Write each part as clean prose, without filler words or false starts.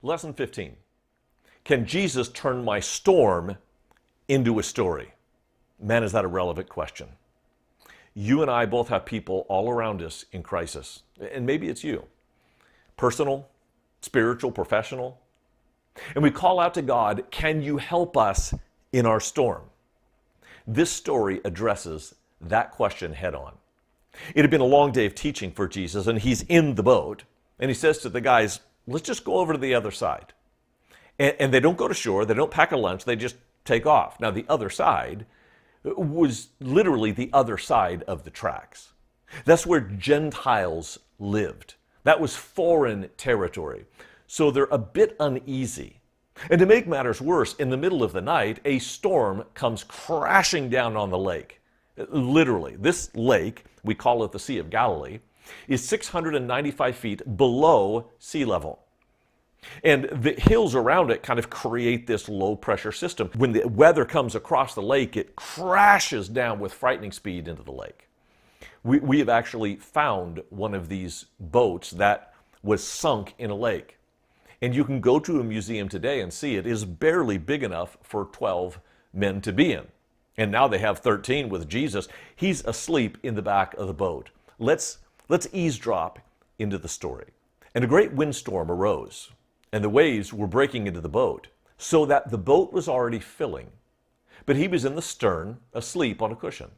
Lesson 15. Can Jesus turn my storm into a story? Man, is that a relevant question. You and I both have people all around us in crisis. And maybe it's you. Personal, spiritual, professional. And we call out to God, can you help us in our storm? This story addresses that question head on. It had been a long day of teaching for Jesus, and he's in the boat. And he says to the guys, let's just go over to the other side. And they don't go to shore, they don't pack a lunch, they just take off. Now, the other side was literally the other side of the tracks. That's where Gentiles lived. That was foreign territory. So they're a bit uneasy. And to make matters worse, in the middle of the night, a storm comes crashing down on the lake. Literally, this lake, we call it the Sea of Galilee, is 695 feet below sea level. And the hills around it kind of create this low pressure system. When the weather comes across the lake, it crashes down with frightening speed into the lake. We have actually found one of these boats that was sunk in a lake. And you can go to a museum today and see it is barely big enough for 12 men to be in. And now they have 13 with Jesus. He's asleep in the back of the boat. Let's eavesdrop into the story. And a great windstorm arose, and the waves were breaking into the boat, so that the boat was already filling. But he was in the stern, asleep on a cushion.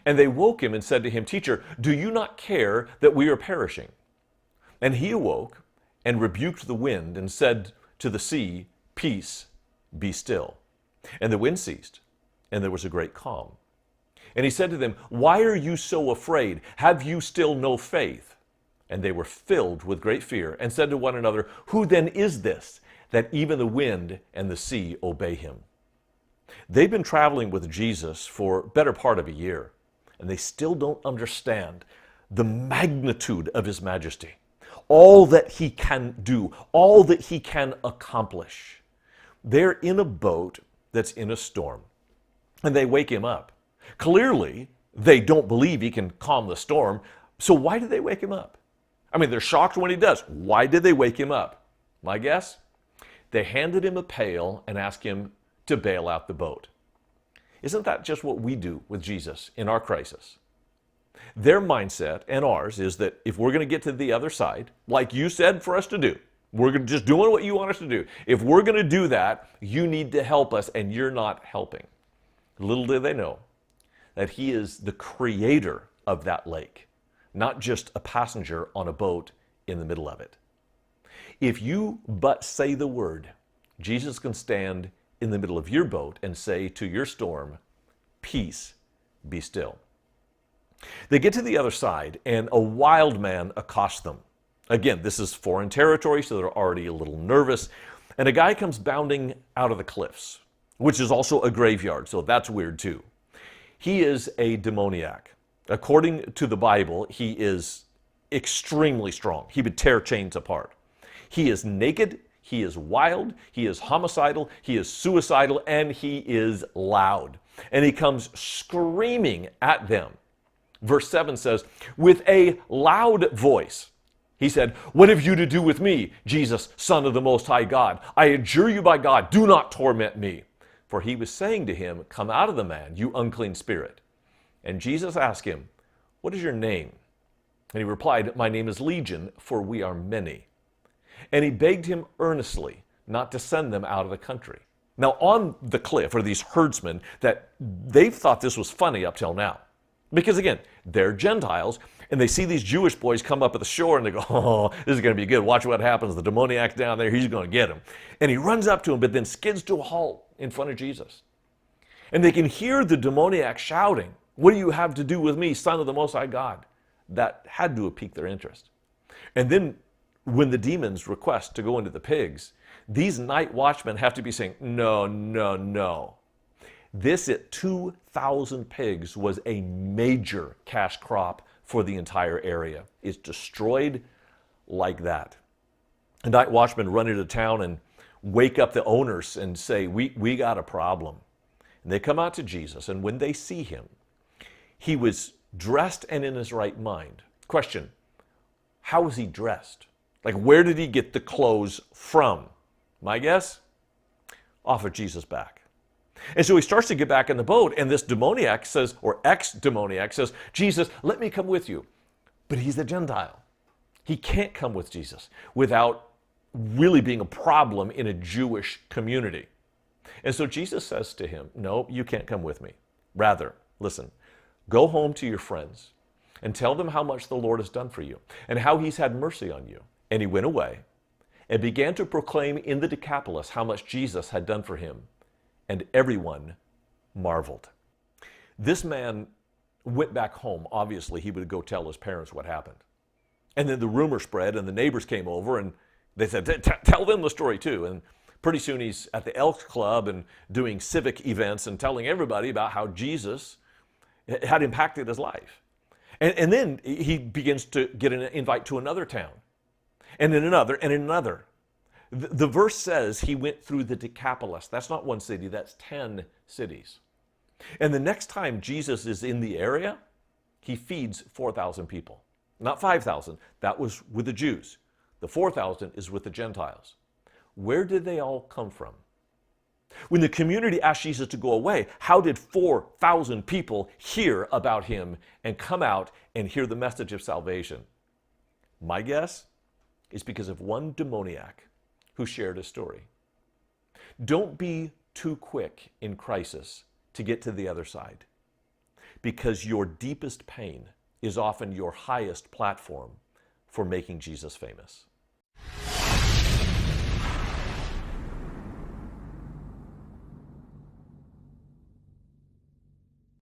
And they woke him and said to him, Teacher, do you not care that we are perishing? And he awoke and rebuked the wind and said to the sea, Peace, be still. And the wind ceased, and there was a great calm. And he said to them, Why are you so afraid? Have you still no faith? And they were filled with great fear and said to one another, Who then is this, that even the wind and the sea obey him? They've been traveling with Jesus for better part of a year, and they still don't understand the magnitude of his majesty, all that he can do, all that he can accomplish. They're in a boat that's in a storm, and they wake him up. Clearly, they don't believe he can calm the storm, so why did they wake him up? I mean, they're shocked when he does. Why did they wake him up? My guess? They handed him a pail and asked him to bail out the boat. Isn't that just what we do with Jesus in our crisis? Their mindset and ours is that if we're going to get to the other side, like you said for us to do, we're just doing what you want us to do. If we're going to do that, you need to help us, and you're not helping. Little do they know that he is the creator of that lake, not just a passenger on a boat in the middle of it. If you but say the word, Jesus can stand in the middle of your boat and say to your storm, Peace, be still. They get to the other side, and a wild man accosts them. Again, this is foreign territory, so they're already a little nervous. And a guy comes bounding out of the cliffs, which is also a graveyard, so that's weird too. He is a demoniac. According to the Bible, he is extremely strong. He would tear chains apart. He is naked, he is wild, he is homicidal, he is suicidal, and he is loud. And he comes screaming at them. Verse 7 says, with a loud voice, he said, What have you to do with me, Jesus, Son of the Most High God? I adjure you by God, do not torment me. For he was saying to him, Come out of the man, you unclean spirit. And Jesus asked him, What is your name? And he replied, My name is Legion, for we are many. And he begged him earnestly not to send them out of the country. Now on the cliff are these herdsmen that they've thought this was funny up till now. Because again, they're Gentiles, and they see these Jewish boys come up at the shore, and they go, Oh, this is going to be good. Watch what happens. The demoniac's down there. He's going to get him. And he runs up to him, but then skids to a halt in front of Jesus. And they can hear the demoniac shouting, What do you have to do with me, Son of the Most High God? That had to have piqued their interest. And then when the demons request to go into the pigs, these night watchmen have to be saying, No, no, no. This at 2,000 pigs was a major cash crop for the entire area. It's destroyed like that. The night watchmen run into town and wake up the owners and say, we got a problem. And they come out to Jesus, and when they see him, he was dressed and in his right mind. Question, how was he dressed? Like, where did he get the clothes from? My guess? Offer Jesus back. And so he starts to get back in the boat, and this demoniac says, or ex-demoniac says, Jesus, let me come with you. But he's a Gentile. He can't come with Jesus without really being a problem in a Jewish community. And so Jesus says to him, no, you can't come with me. Rather, listen, go home to your friends and tell them how much the Lord has done for you and how he's had mercy on you. And he went away and began to proclaim in the Decapolis how much Jesus had done for him. And everyone marveled. This man went back home. Obviously, he would go tell his parents what happened. And then the rumor spread, and the neighbors came over, and they said, tell them the story too. And pretty soon he's at the Elks Club and doing civic events and telling everybody about how Jesus had impacted his life. And then he begins to get an invite to another town, and in another, and in another. The verse says he went through the Decapolis. That's not one city, that's 10 cities. And the next time Jesus is in the area, he feeds 4,000 people. Not 5,000, that was with the Jews. The 4,000 is with the Gentiles. Where did they all come from? When the community asked Jesus to go away, how did 4,000 people hear about him and come out and hear the message of salvation? My guess is because of one demoniac who shared his story. Don't be too quick in crisis to get to the other side, because your deepest pain is often your highest platform for making Jesus famous.